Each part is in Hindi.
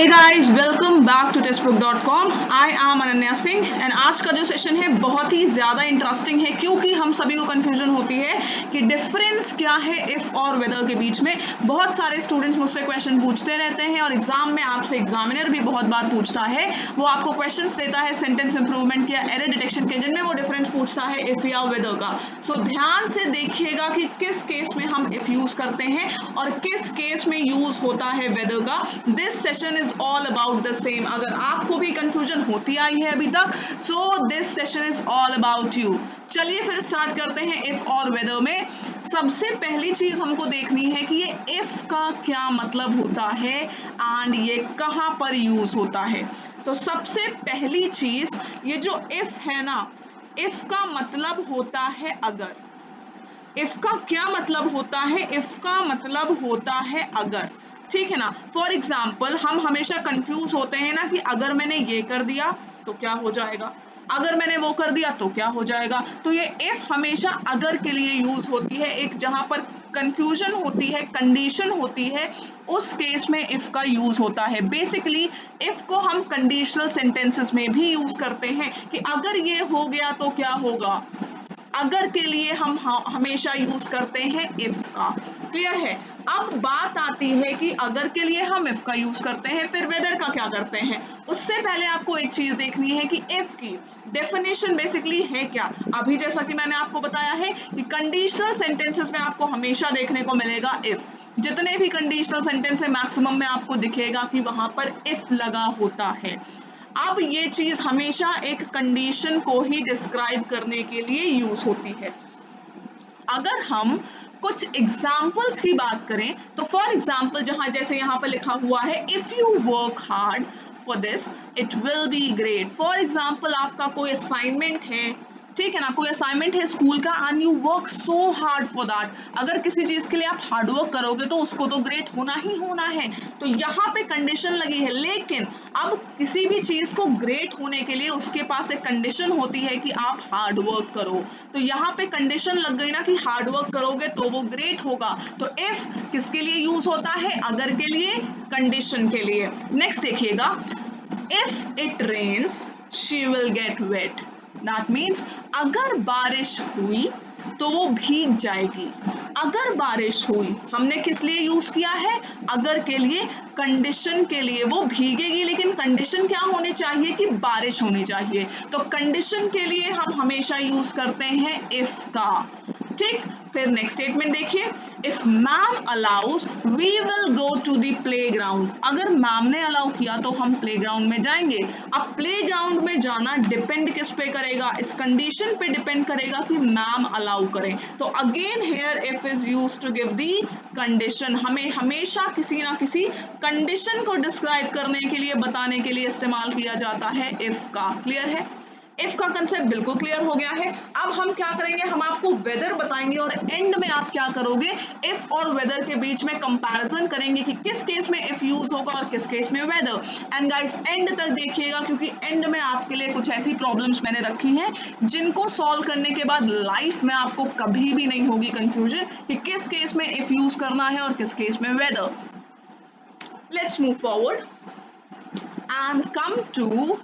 Hey guys, welcome back to textbook.com. I am Ananya Singh and आज का जो सेशन है बहुत ही ज़्यादा इंटरेस्टिंग है क्योंकि हम सभी को कंफ्यूजन होती है कि डिफरेंस क्या है इफ़ और वेदर के बीच में। बहुत सारे स्टूडेंट्स मुझसे क्वेश्चन पूछते रहते हैं और एग्जाम में आपसे एग्जामिनर भी बहुत बार पूछता है, वो आपको क्वेश्चंस देता है सेंटेंस इंप्रूवमेंट या एरर डिटेक्शन के जिनमें वो डिफरेंस पूछता है इफ़ या वेदर का। सो ध्यान से देखिएगा कि किस केस में हम इफ़ यूज़ करते हैं और किस केस में यूज़ होता है वेदर का। This session is all about the same. अगर आपको भी कंफ्यूजन होती आई है अभी तक, so this session is all about you. चलिए फिर स्टार्ट करते हैं इफ और वेदर में। सबसे पहली चीज हमको देखनी है कि ये इफ का क्या मतलब होता है एंड ये कहां पर यूज होता है। तो सबसे पहली चीज, ये जो इफ है ना, इफ का मतलब होता है अगर। इफ का क्या मतलब होता है? इफ का मतलब होता है अगर, ठीक है ना। फॉर एग्जाम्पल हम हमेशा कंफ्यूज होते हैं ना कि अगर मैंने ये कर दिया तो क्या हो जाएगा, अगर मैंने वो कर दिया तो क्या हो जाएगा। तो ये इफ हमेशा अगर के लिए यूज होती है। एक जहां पर कंफ्यूजन होती है, कंडीशन होती है, उस केस में इफ का यूज होता है। बेसिकली इफ को हम कंडीशनल सेंटेंसेस में भी यूज करते हैं कि अगर ये हो गया तो क्या होगा। अगर के लिए हम हमेशा यूज करते हैं इफ का। क्लियर है। अब बात आती है कि अगर के लिए हम इफ का यूज करते हैं, फिर वेदर का क्या करते हैं। उससे पहले आपको एक चीज देखनी है कि इफ की डेफिनेशन बेसिकली है क्या। अभी जैसा कि मैंने आपको बताया है कि कंडीशनल सेंटेंसेस में आपको हमेशा देखने को मिलेगा इफ। जितने भी कंडीशनल सेंटेंस है मैक्सिमम में आपको दिखेगा कि वहां पर इफ लगा होता है। अब ये चीज हमेशा एक कंडीशन को ही डिस्क्राइब करने के लिए यूज होती है। अगर हम कुछ एग्जाम्पल्स की बात करें तो फॉर एग्जाम्पल जहां जैसे यहां पर लिखा हुआ है if you work hard for this it will be great. For example आपका कोई असाइनमेंट है, ठीक है ना, कोई असाइनमेंट है स्कूल का and you work so hard for that. अगर किसी चीज के लिए आप हार्ड वर्क करोगे तो उसको तो ग्रेट होना ही होना है। तो यहाँ पे कंडीशन लगी है, लेकिन अब किसी भी चीज को ग्रेट होने के लिए उसके पास एक कंडीशन होती है कि आप हार्ड वर्क करो। तो यहाँ पे कंडीशन लग गई ना कि हार्ड वर्क करोगे तो वो ग्रेट होगा। तो इफ किसके लिए यूज होता है? अगर के लिए, कंडीशन के लिए। नेक्स्ट देखिएगा, if it rains she will get wet. That means अगर बारिश हुई तो वो भीग जाएगी। अगर बारिश हुई, हमने किस लिए यूज किया है? अगर के लिए, कंडीशन के लिए। वो भीगेगी लेकिन कंडीशन क्या होनी चाहिए कि बारिश होनी चाहिए। तो कंडीशन के लिए हम हमेशा यूज करते हैं इफ का। ठीक, फिर नेक्स्ट स्टेटमेंट देखिए, if ma'am allows we will go to the playground. अगर मैम ने अलाउ किया तो हम प्लेग्राउंड में जाएंगे। अब प्लेग्राउंड में जाना डिपेंड किस पे करेगा? इस कंडीशन पे डिपेंड करेगा कि मैम अलाउ करें। तो again here if is used to give the condition. हमें हमेशा किसी ना किसी कंडीशन को डिस्क्राइब करने के लिए, बताने के लिए इस्तेमाल किया जाता है इफ का। क्लियर है? इफ का कंसेप्ट बिल्कुल क्लियर हो गया है। अब हम क्या करेंगे, हम आपको वेदर बताएंगे और एंड में आप क्या करोगे, इफ और वेदर के बीच में कंपैरिजन करेंगे कि किस केस में इफ यूज होगा और किस केस में वेदर। एंड गाइस एंड तक देखिएगा क्योंकि एंड में आपके लिए कुछ ऐसी प्रॉब्लम्स मैंने रखी हैं जिनको सॉल्व करने के बाद लाइफ में आपको कभी भी नहीं होगी कंफ्यूजन कि किस केस में इफ यूज करना है और किस केस में whether. Let's move forward and come to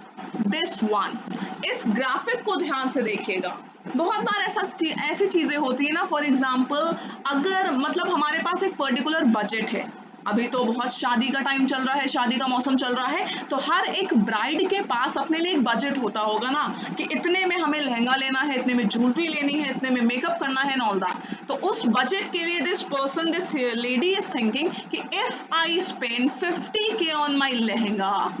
this one. इस ग्राफिक को ध्यान से देखिएगा। बहुत बार ऐसी चीजें होती है ना, फॉर एग्जाम्पल अगर मतलब हमारे पास एक पर्टिकुलर बजट है, अभी तो बहुत शादी का टाइम चल रहा है, शादी का मौसम चल रहा है, तो हर एक ब्राइड के पास अपने लिए एक बजट होता होगा ना कि इतने में हमें लहंगा लेना है, इतने में ज्वेलरी लेनी है, इतने में मेकअप करना है एंड ऑल दैट। तो उस बजट के लिए this person, this lady is thinking कि if I spend 50K on my lehenga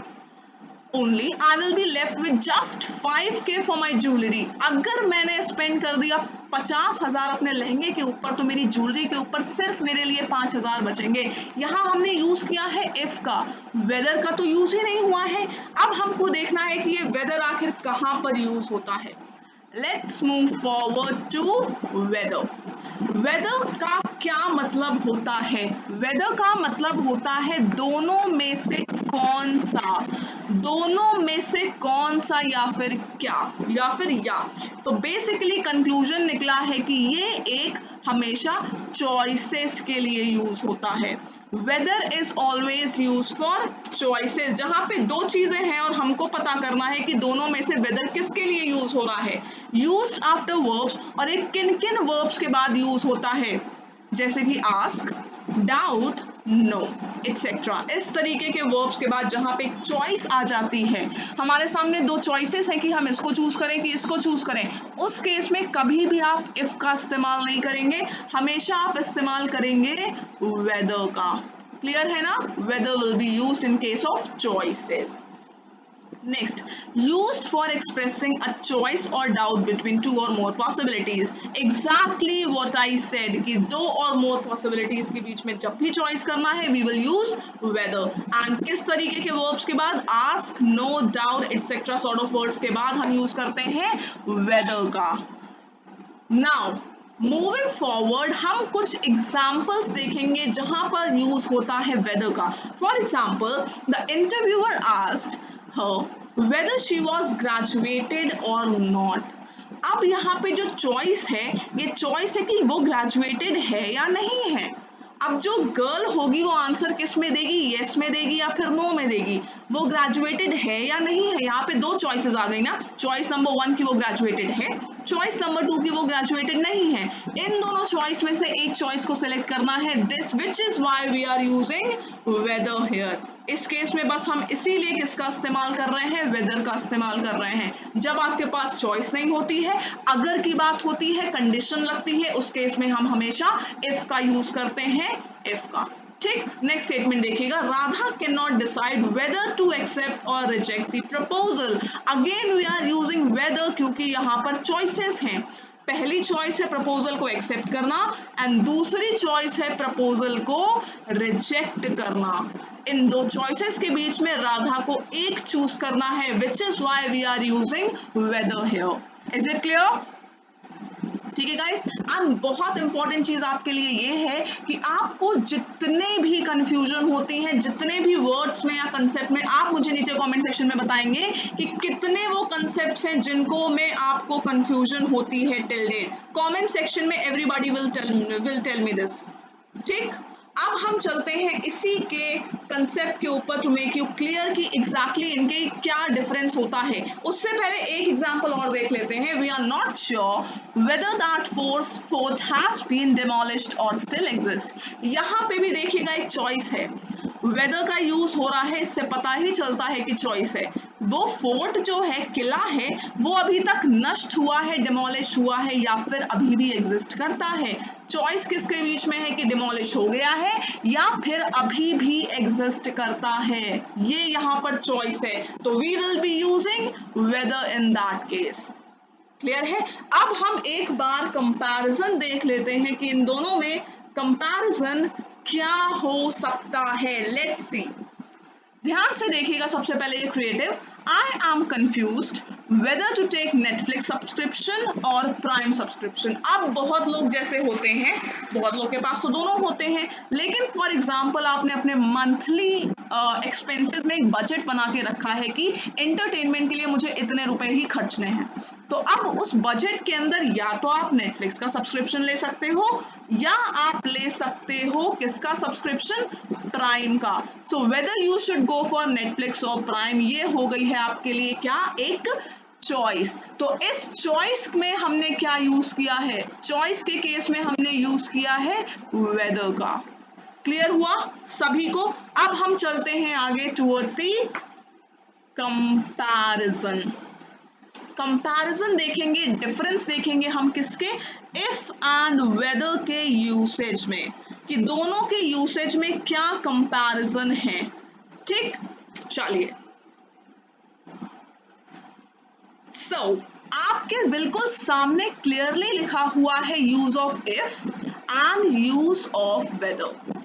only I will be left with just 5K for my jewelry। अगर मैंने स्पेंड कर दिया 50,000 अपने लहंगे के ऊपर तो मेरी ज्वेलरी के ऊपर सिर्फ मेरे लिए 5,000 बचेंगे। यहाँ हमने यूज किया है इफ का, वेदर का तो यूज ही नहीं हुआ है। अब हमको देखना है कि ये वेदर आखिर कहाँ पर यूज होता है। Let's move forward to whether. Whether का क्या मतलब होता है? वेदर का मतलब होता है दोनों में से कौन सा, दोनों में से कौन सा या फिर क्या, या फिर या। तो बेसिकली कंक्लूजन निकला है कि ये एक हमेशा चॉइसेस के लिए यूज होता है। Whether is always use for choices, जहां पे दो चीजें हैं और हमको पता करना है कि दोनों में से वेदर किसके लिए यूज हो रहा है। यूज आफ्टर वर्ब्स, और एक किन किन वर्ब्स के बाद यूज होता है, जैसे कि आस्क, डाउट, नो एक्सेट्रा। इस तरीके के वर्ब्स के बाद जहां पे चॉइस आ जाती है, हमारे सामने दो चॉइसेस हैं कि हम इसको चूज करें कि इसको चूज करें, उस केस में कभी भी आप इफ का इस्तेमाल नहीं करेंगे, हमेशा आप इस्तेमाल करेंगे वेदर का। क्लियर है ना? Whether will be used in case of choices. Next, used for expressing a choice or doubt between two or more possibilities. Exactly what I said कि दो और more possibilities के बीच में जब भी choice करना है, we will use whether. And किस तरीके के verbs के बाद? Ask, no, doubt, etc. sort of words के बाद हम use करते हैं whether का। Now, मूविंग फॉरवर्ड हम कुछ एग्जाम्पल्स देखेंगे जहां पर यूज होता है वेदर का। For example, the interviewer asked her whether she was graduated और नॉट। अब यहाँ पे जो चॉइस है, ये चॉइस है कि वो ग्रेजुएटेड है या नहीं है। अब जो गर्ल होगी वो आंसर किस में देगी, यस में देगी या फिर नो में देगी। वो ग्रेजुएटेड है या नहीं है, यहाँ पे दो चॉइसेस आ गई ना, चॉइस नंबर 1 की वो ग्रेजुएटेड है, चॉइस नंबर 2 की वो ग्रेजुएटेड नहीं है। इन दोनों चॉइस में से एक चॉइस को सिलेक्ट करना है, this which is why we are using whether here. इस केस में बस हम इसीलिए किसका इस्तेमाल कर रहे हैं, वेदर का इस्तेमाल कर रहे हैं। जब आपके पास चॉइस नहीं होती है, अगर की बात होती है, कंडीशन लगती है, उस केस में हम हमेशा इफ का यूज करते हैं, इफ का। ठीक, नेक्स्ट स्टेटमेंट देखिएगा, Radha can not decide whether to accept or reject the proposal. Again we are using whether क्योंकि यहाँ पर चॉइसेस हैं। पहली चॉइस है प्रपोजल को एक्सेप्ट करना एंड दूसरी चॉइस है प्रपोजल को रिजेक्ट करना। इन दो चॉइसेस के बीच में राधा को एक चूज करना है, which is why we are using whether here. Is it clear? ठीक है गाइस, एंड बहुत इंपॉर्टेंट चीज आपके लिए ये है कि आपको जितने भी कंफ्यूजन होती हैं, जितने भी वर्ड्स में या कंसेप्ट में, आप मुझे नीचे कमेंट सेक्शन में बताएंगे कि कितने वो कंसेप्ट्स हैं जिनको में आपको कंफ्यूजन होती है टिल डेट। कमेंट सेक्शन में everybody will tell me this. ठीक, अब हम चलते हैं इसी के कंसेप्ट के ऊपर टू मेक यू क्लियर कि एग्जैक्टली इनके क्या डिफरेंस होता है। उससे पहले एक एग्जांपल और देख लेते हैं। We are not sure whether that fort has been demolished और स्टिल एग्जिस्ट। यहाँ पे भी देखिएगा एक चॉइस है, वेदर का यूज हो रहा है, इससे पता ही चलता है कि चॉइस है। वो फोर्ट जो है, किला है, वो अभी तक नष्ट हुआ है, डिमोलिश हुआ है या फिर अभी भी एग्जिस्ट करता है। चॉइस किसके बीच में है कि डिमोलिश हो गया है या फिर अभी भी एग्जिस्ट करता है, ये यहाँ पर चॉइस है। तो we will be using whether in that case. Clear है? अब हम एक बार कंपैरिजन देख लेते हैं कि इन दोनों में कंपैरिजन क्या हो सकता है। लेट्स सी, ध्यान से देखिएगा। सबसे पहले ये creative, I am confused whether to take Netflix subscription और प्राइम सब्सक्रिप्शन। अब बहुत लोग जैसे होते हैं, बहुत लोग के पास तो दोनों होते हैं, लेकिन फॉर एग्जांपल आपने अपने मंथली एक्सपेंसेस में एक बजट बना के रखा है कि एंटरटेनमेंट के लिए मुझे इतने रुपए ही खर्चने हैं। तो अब उस बजट के अंदर या तो आप नेटफ्लिक्स का सब्सक्रिप्शन ले सकते हो या आप ले सकते हो किसका सब्सक्रिप्शन, प्राइम का। So whether you should go for Netflix और प्राइम, ये हो गई है आपके लिए क्या, एक चॉइस। तो इस चॉइस में हमने क्या यूज किया है, चॉइस के केस में हमने यूज किया है वेदर का। क्लियर हुआ सभी को? अब हम चलते हैं आगे टुवर्ड्स दी कंपैरिजन। कंपैरिजन देखेंगे, डिफरेंस देखेंगे हम किसके, इफ एंड वेदर के यूसेज में, कि दोनों के यूसेज में क्या कंपैरिजन है। ठीक, चलिए। सो आपके बिल्कुल सामने क्लियरली लिखा हुआ है use of if and use of whether.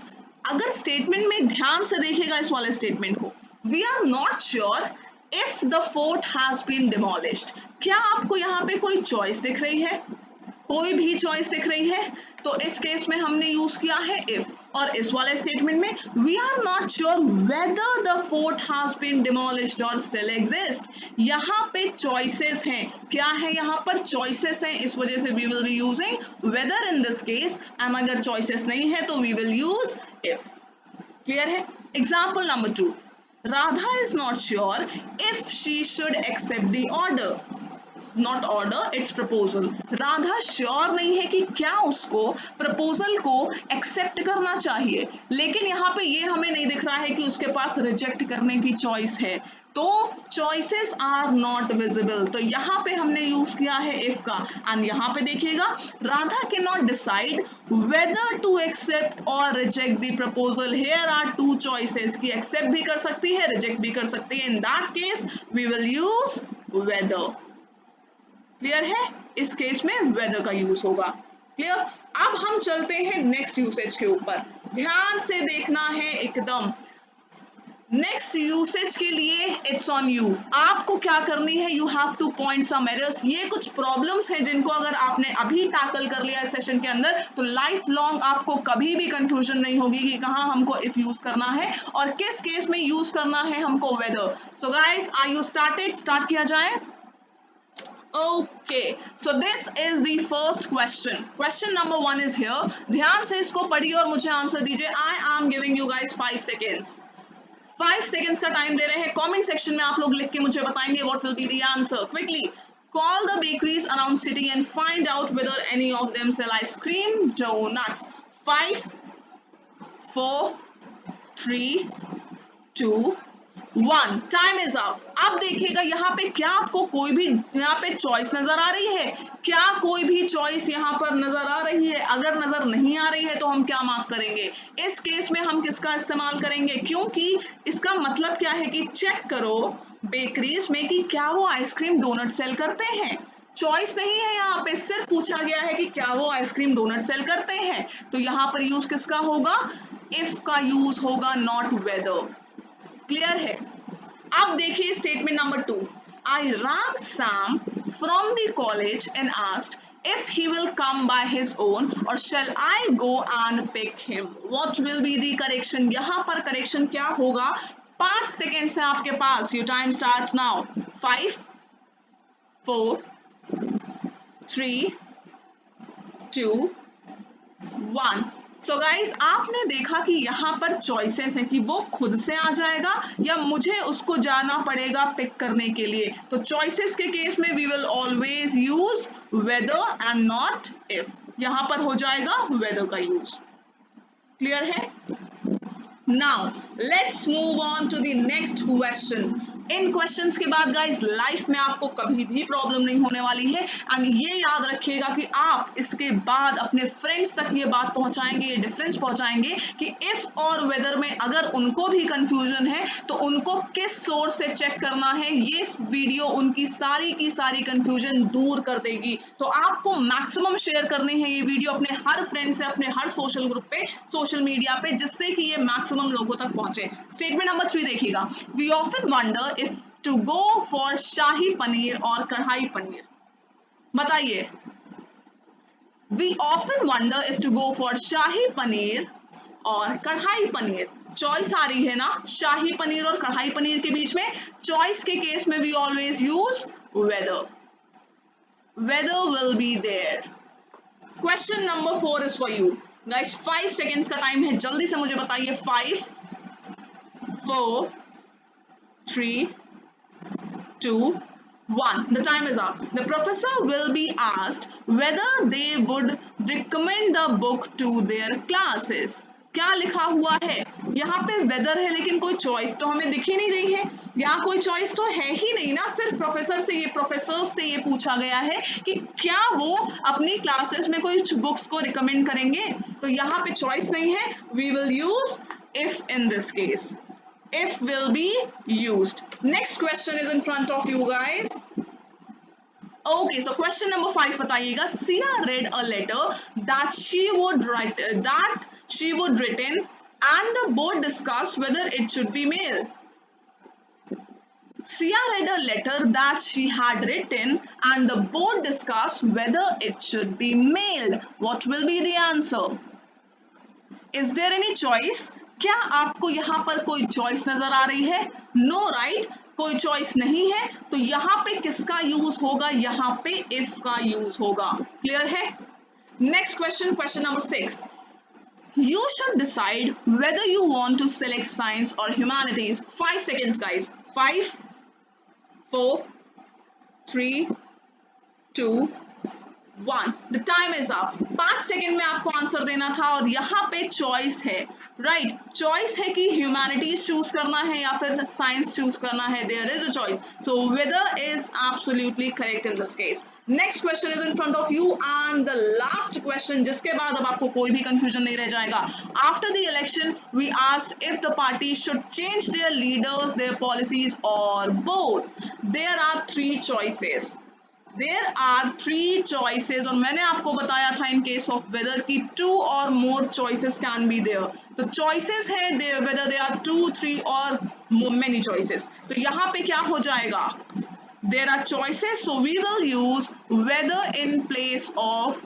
अगर स्टेटमेंट में ध्यान से देखिएगा इस वाले स्टेटमेंट को, we are not sure if the fort has been demolished. क्या आपको यहाँ पे कोई चॉइस दिख रही है, कोई भी चॉइस दिख रही है? तो इस केस में हमने यूज किया है इफ, और इस वाले स्टेटमेंट में we are not sure whether the fort has been demolished और स्टिल एग्जिस्ट। यहाँ पे चॉइसेस हैं, क्या है यहाँ पर, चॉइसेस हैं, इस वजह से we will be using whether in this case. And अगर चॉइसेस नहीं है तो we will use if. Clear है? Example number 2, Radha is not sure if she should accept the order, not order its proposal. Radha sure नहीं है कि क्या उसको प्रपोजल को एक्सेप्ट करना चाहिए, लेकिन यहाँ पे ये हमें नहीं दिख रहा है कि उसके पास रिजेक्ट करने की चॉइस है, तो चॉइसेस आर नॉट विजिबल। तो यहाँ पे हमने यूज किया है इफ का, एंड यहाँ पे देखिएगा Radha can not decide whether to accept or reject the proposal. Here are two choices कि एक्सेप्ट भी कर सकती है, रिजेक्ट भी कर सकती है। In that case we will use whether. Clear है? इस केस में वेदर का यूज होगा। क्लियर? अब हम चलते हैं नेक्स्ट यूसेज के ऊपर, ध्यान से देखना है एकदम। नेक्स्ट यूसेज के लिए इट्स ऑन यू, आपको क्या करनी है, you have to point some errors. ये कुछ प्रॉब्लम्स हैं जिनको अगर आपने अभी टैकल कर लिया इस सेशन के अंदर तो लाइफ लॉन्ग आपको कभी भी कंफ्यूजन नहीं होगी कि कहाँ हमको इफ यूज करना है और किस केस में यूज करना है हमको whether. So guys, are you started? Start किया जाए। Okay, so this is the first question. Question number 1 is here. ध्यान से इसको पढ़िए और मुझे आंसर दीजिए. I am giving you guys 5 seconds. 5 seconds का टाइम दे रहे हैं. कमेंट सेक्शन में आप लोग लिख के मुझे बताएंगे what will be the answer. Quickly, call the bakeries around city and find out whether any of them sell ice cream, donuts. 5, 4, 3, 2, 1, time is up. अब देखिएगा यहाँ पे क्या आपको कोई भी यहाँ पे चॉइस नजर आ रही है? क्या कोई भी चॉइस यहाँ पर नजर आ रही है? अगर नजर नहीं आ रही है तो हम क्या मार्क करेंगे? इस केस में हम किसका इस्तेमाल करेंगे? क्योंकि इसका मतलब क्या है कि चेक करो बेकरीज में कि क्या वो आइसक्रीम डोनट सेल करते हैं। चॉइस नहीं है, यहाँ पे सिर्फ पूछा गया है कि क्या वो आइसक्रीम डोनट सेल करते हैं, तो यहाँ पर यूज किसका होगा? इफ का यूज होगा, नॉट वेदर। क्लियर है? अब देखिए statement number 2, I rang Sam from the college and asked if he will come by his own or shall I go and pick him. What will be the correction? यहाँ पर करेक्शन क्या होगा? 5 सेकेंड है आपके पास. Your time starts now. 5, 4, 3, 2, 1. So guys, आपने देखा कि यहाँ पर चॉइसेस हैं कि वो खुद से आ जाएगा या मुझे उसको जाना पड़ेगा पिक करने के लिए। तो चॉइसेस के केस में we will always use whether and not if. यहाँ पर हो जाएगा वेदर का यूज। क्लियर है? Now let's move on to the next question. इन क्वेश्चंस के बाद गाइज लाइफ में आपको कभी भी प्रॉब्लम नहीं होने वाली है, एंड ये याद रखिएगा कि आप इसके बाद अपने फ्रेंड्स तक ये बात पहुंचाएंगे, ये डिफरेंस पहुंचाएंगे कि इफ और वेदर में अगर उनको भी कंफ्यूजन है तो उनको किस सोर्स से चेक करना है। ये वीडियो उनकी सारी की सारी कंफ्यूजन दूर कर देगी। तो आपको मैक्सिमम शेयर करने हैं ये वीडियो अपने हर फ्रेंड से, अपने हर सोशल ग्रुप पे, सोशल मीडिया पे, जिससे कि ये मैक्सिमम लोगों तक पहुंचे। स्टेटमेंट नंबर 3 देखिएगा, we often wonder if to go for shahi paneer और कढ़ाई पनीर। बताइए, we often wonder if to go for shahi paneer और कढ़ाई पनीर। चॉइस आ रही है ना शाही पनीर और कढ़ाई पनीर के बीच में। चॉइस के केस में we always use weather. Weather will be there. Question number 4 is for you. Guys, 5 seconds का टाइम है, जल्दी से मुझे बताइए। 5, 4, 3, 2, 1. The time is up. The professor will be asked whether they would recommend the book to their classes. क्या लिखा हुआ है? यहाँ पे वेदर है लेकिन कोई चॉइस तो हमें दिख ही नहीं रही है। यहाँ कोई चॉइस तो है ही नहीं ना, सिर्फ प्रोफेसर से ये पूछा गया है कि क्या वो अपनी क्लासेस में कोई बुक्स को रिकमेंड करेंगे। तो यहाँ पे चॉइस नहीं है, we will use if in this case. If will be used. Next question is in front of you guys. Okay, so question number 5 बताइएगा, Sia read a letter that she would written and the board discussed whether it should be mailed. Sia read a letter that she had written and the board discussed whether it should be mailed. What will be the answer? Is there any choice? क्या आपको यहाँ पर कोई चॉइस नजर आ रही है? नो राइट, कोई चॉइस नहीं है। तो यहाँ पे किसका यूज होगा? यहाँ पे इफ का यूज होगा। क्लियर है? Next question, question number 6, You should decide whether you want to select science or humanities. 5 seconds, guys. 5, 4, 3, 2, 1. The time is up. 5 second में आपको आंसर देना था और यहाँ पे चॉइस है, राइट? चॉइस है कि ह्यूमैनिटीज चूज करना है या फिर साइंस चूज करना है. There is a choice. So whether is absolutely correct in this case. Next question is in front of you and the last question, जिसके बाद अब आपको कोई भी कंफ्यूजन नहीं रह जाएगा. After the election we asked if the party should change their leaders, their policies or both. There are 3 choices. There are 3 choices और मैंने आपको बताया था in case of whether कि 2 or more choices can be there. तो choices है there whether there are 2, 3 or many choices. तो यहाँ पे क्या हो जाएगा? There are choices, so we will use whether in place of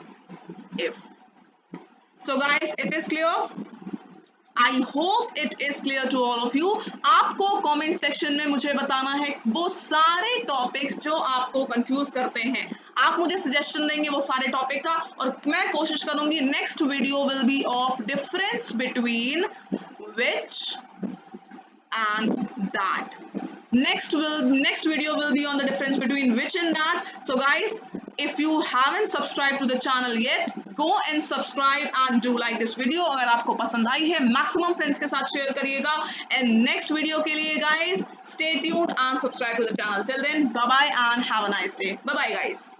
if. So guys, it is clear? I hope it is clear to all of you. आपको comment section में मुझे बताना है वो सारे topics जो आपको confuse करते हैं. आप मुझे suggestion देंगे वो सारे topic का और मैं कोशिश करूंगी next video will be of difference between which and that. Next video will be on the difference between which and that. So guys, if you haven't subscribed to the channel yet, go and subscribe and do like this video. अगर आपको पसंद आई है maximum friends के साथ share करिएगा. And next video के लिए guys, stay tuned and subscribe to the channel. Till then, bye bye and have a nice day. Bye bye guys.